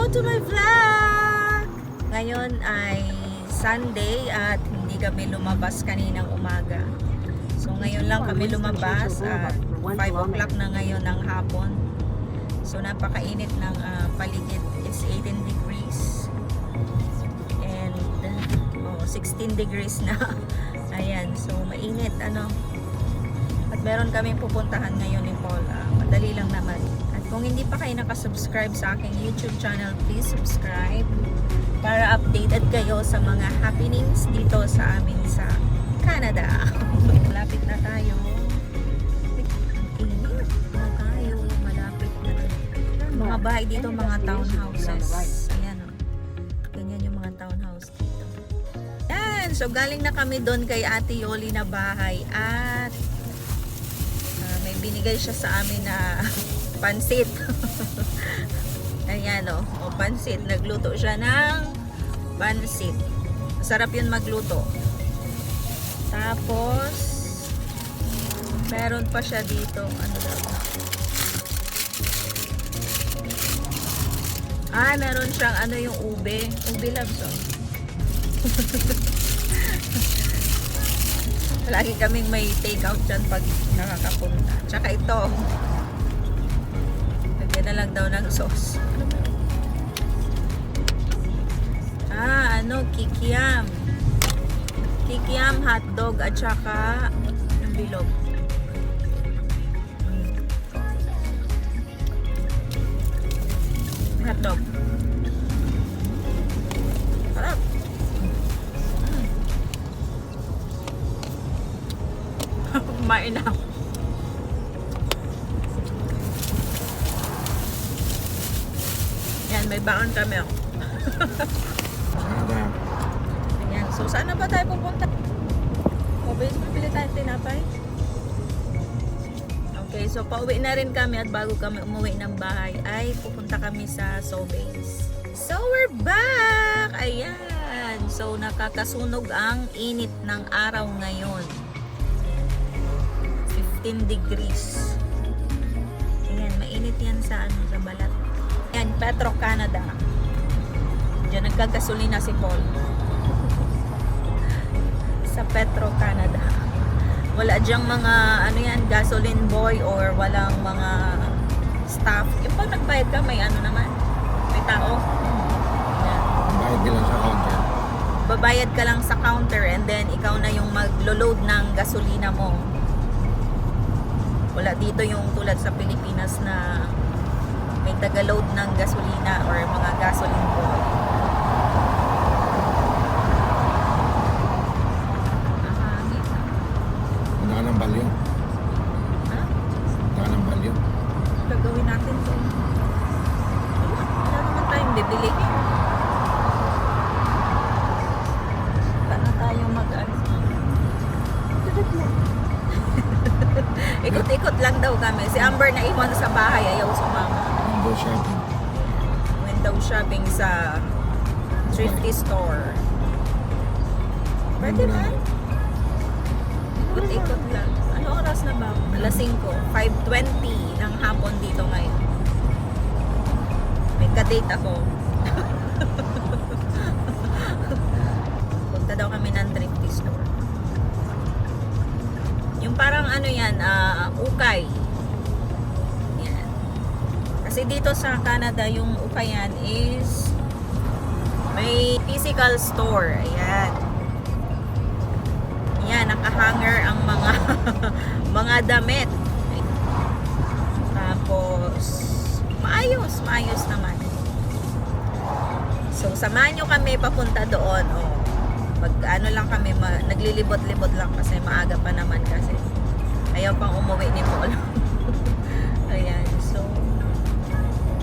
to my vlog! Ngayon ay Sunday at hindi kami lumabas kaninang umaga. So ngayon lang kami lumabas at 5 o'clock na ngayon ng hapon. So napakainit ng paligid. It's 18 degrees. And 16 degrees na. Ayan, so mainit ano. At meron kaming pupuntahan ngayon ni Paul. Madali lang naman. At kung hindi pa kayo nakasubscribe sa aking YouTube channel, please subscribe para updated kayo sa mga happenings dito sa amin sa Canada. Malapit na tayo. Init na tayo. Malapit na. Mga bahay dito, mga townhouses. Ayan o. Ganyan yung mga townhouse dito. Yan. So galing na kami doon kay Ate Yoli na bahay at may binigay siya sa amin na pansit. Ayan o, pansit. Nagluto siya ng pansit. Masarap yun magluto. Tapos, meron pa siya dito. Ano daw? Meron siyang ano yung ube. Ube loves oh. Lagi kaming may take out dyan pag nakakapunta. Tsaka ito. Lagyan na lang daw ng sauce. Kikiam. Kikiam, hotdog at saka ng bilog. Hotdog. Sarap. Kumain na. Yan, may baon kami. Ayan, so saan na ba tayo pupunta? Obvious, bibili tayo tinapay. Okay, so pauwi na rin kami at bago kami umuwi ng bahay ay pupunta kami sa Sobeys. So we're back! Ayan, so nakakasunog ang init ng araw ngayon. 15 degrees. Ayan, mainit yan sa sa balat. Ayan, Petro Canada. Diyan nagkagasolina si Paul. Sa Petro Canada. Wala diyang mga gasoline boy or walang mga staff. Yung pag nagbayad ka, may naman. May tao. Ayan. Bayad ka lang sa counter. Babayad ka lang sa counter and then ikaw na yung maglo-load ng gasolina mo. Wala dito yung tulad sa Pilipinas na may taga-load ng gasolina or mga gasoline boy. Punta ka ng Balyo. Ha? Punta ka ng Balyo. Gagawin natin to. Wala naman tayong bibili. Wala na tayo ikot-ikot lang daw kami. Si Amber na iwan sa bahay, ayaw sumama. Window shopping. Window shopping sa thrifty store. Pwede ba? Ikot-ikot lang. Ano oras na ba? Alas 5. 5:20 ng hapon dito ngayon. May ka-date ako. Punta daw kami ng thrifty store. Yung parang ukay. Yan. Kasi dito sa Canada, yung ukayan is may physical store. Ayan. Yan, nakahanger ang mga mga damit. Tapos maayos naman. So samahan nyo kami papunta doon. Lang kami, naglilibot-libot lang kasi maaga pa naman kasi ayaw pang umuwi ni Paul. Ayan, so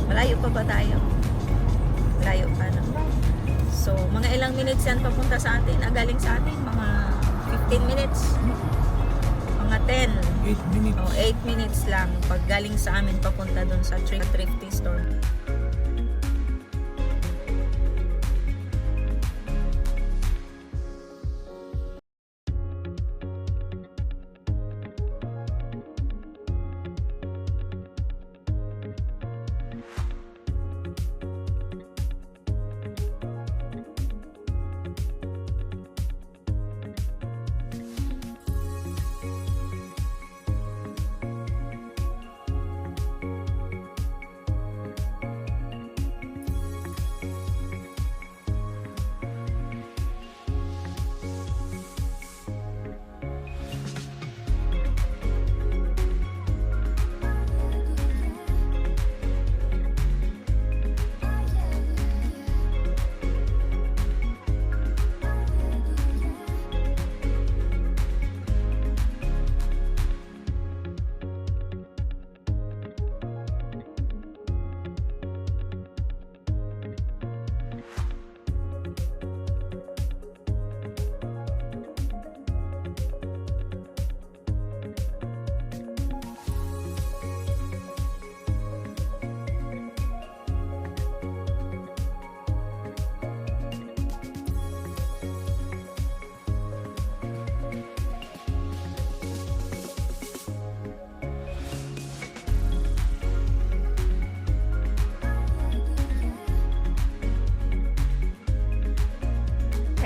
malayo pa ba tayo? Malayo pa naman. So mga ilang minutes yan papunta sa atin, galing sa atin mga 15 minutes, mga 10 8 minutes. 8 minutes lang pag galing sa amin papunta dun sa thrifty store.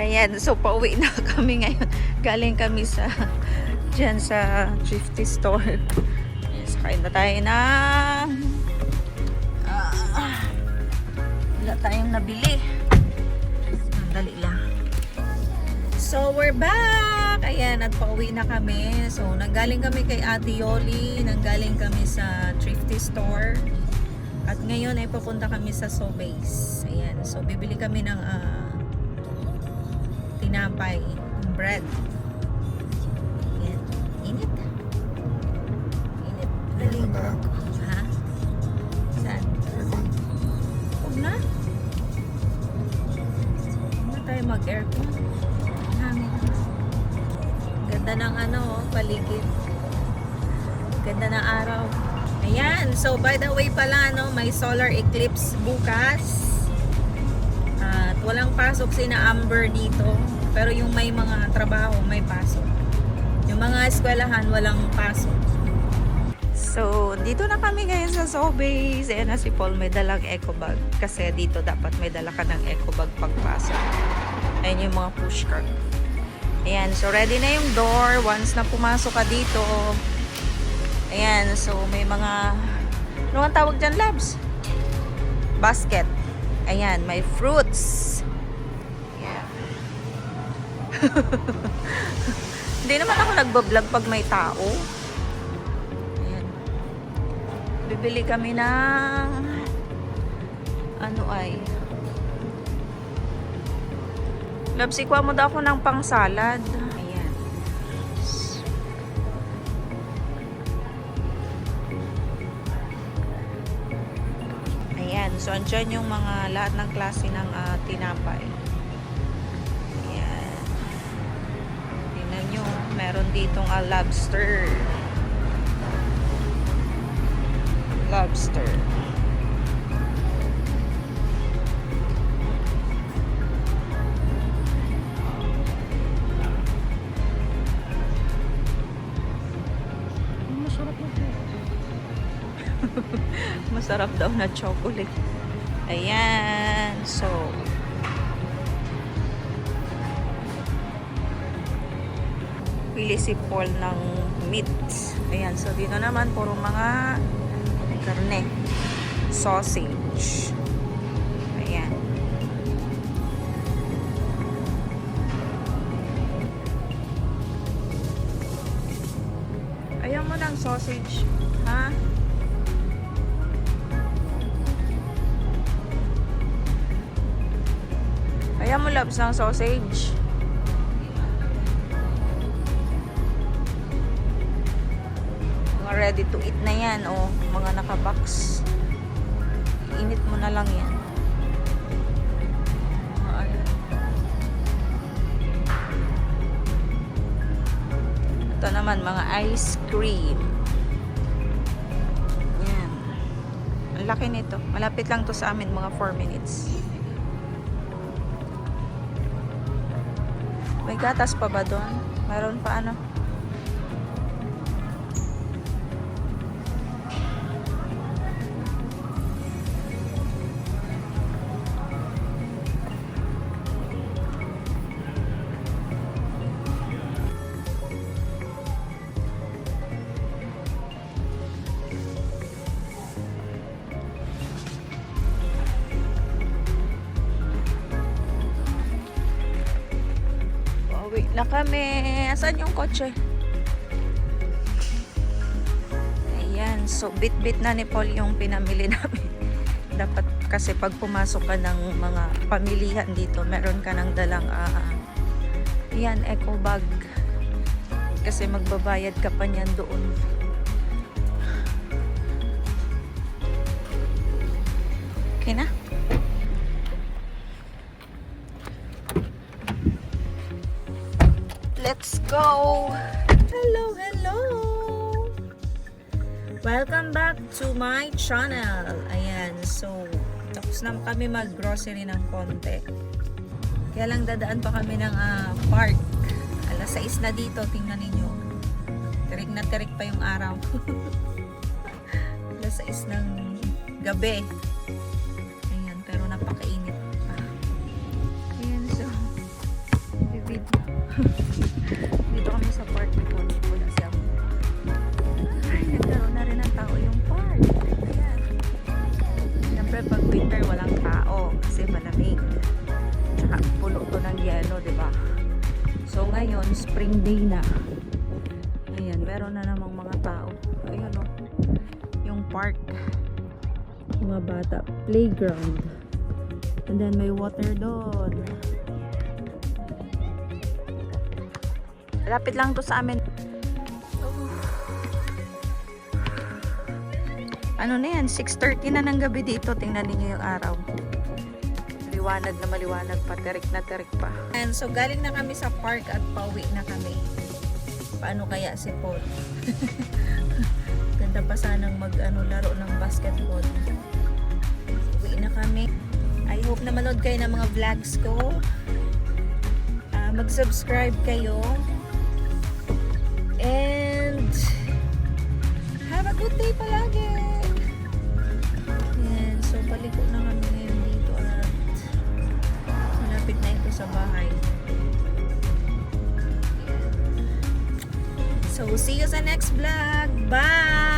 Ayan, so pauwi na kami ngayon. Galing kami sa dyan sa thrifty store. Yes, kain na tayo ng wala tayong nabili. Dali lang. So, we're back! Ayan, at pauwi na kami. So, nanggaling kami kay Ate Yoli. Nanggaling kami sa thrifty store. At ngayon ay papunta kami sa Sobeys. Ayan, so bibili kami ng tinapay, bread. Ayan, init. Init. Dali. Ha? Saan? Huwag na. Huwag na tayo mag-aircon. Hangin. Ganda ng paligid. Ganda ng araw. Ayan. So, by the way pala, may solar eclipse bukas. At walang pasok sina Amber dito. Pero yung may mga trabaho, may pasok. Yung mga eskwelahan, walang pasok. So, dito na kami ngayon sa Sobeys. Ayan na si Paul, may dalang eco bag. Kasi dito dapat may dala ka ng eco bag pagpasok. Ayan yung mga push cart. Ayan, so ready na yung door. Once na pumasok ka dito, ayan, so may mga, ano ang tawag dyan, Labs? Basket. Ayan, may fruits. Yeah. Hindi naman ako nagbablog pag may tao. Ayan. Bibili kami ng Labs, ikuha mo daw ako ng pang-salad. Ayan. Ayan. So, andyan yung mga lahat ng klase ng tinapay. Ayan. Tingnan nyo. Meron ditong lobster. Lobster. Masarap daw na chocolate. Ayan. So, pili si Paul ng meat. Ayan. So, dito naman puro mga karne. Sausage. Ayan. Ayaw mo ng sausage. Ha? Ayaw mo, Labs, ng sausage. Mga ready to eat na yan, o mga nakabox. Init mo na lang yan. Ito naman, mga ice cream. Yan. Ang laki nito. Malapit lang to sa amin, mga 4 minutes. May gatas pa ba doon? Mayroon pa Uwi na kami. Asan yung kotse? Ayan. So, bit-bit na ni Paul yung pinamili namin. Dapat kasi pag pumasok ka ng mga pamilihan dito, meron ka ng dalang ayan, eco bag. Kasi magbabayad ka pa niyan doon. Okay na? Let's go! Hello, hello! Welcome back to my channel. Ayan, so tapos na kami mag-grocery ng konti. Kaya lang dadaan pa kami ng park. Alas 6 na dito, tingnan ninyo. Tirik na tirik pa yung araw. Alas 6 ng gabi. Ayan, pero napakainit pa. Ayan, so tao yung park. Ayan. Siyempre pag winter walang tao kasi malamig. Tsaka puno to ng yelo, diba? So ngayon, spring day na. Ayan, meron na namang mga tao. Ayan o. Yung park. Mga bata. Playground. And then may water doon. Lapit lang to sa amin. Ano na yan? 6:30 na ng gabi dito. Tingnan niyo yung araw. Maliwanag na maliwanag pa. Terik na terik pa. And so galing na kami sa park at pauwi na kami. Paano kaya si Paul? Ganda pa sanang laro ng basketball. Uwi na kami. I hope na manood kayo ng mga vlogs ko. Mag-subscribe kayo. And have a good day palagi. Ayan, so paliko na kami ngayon dito at malapit na ito sa bahay. So see you sa next vlog. Bye!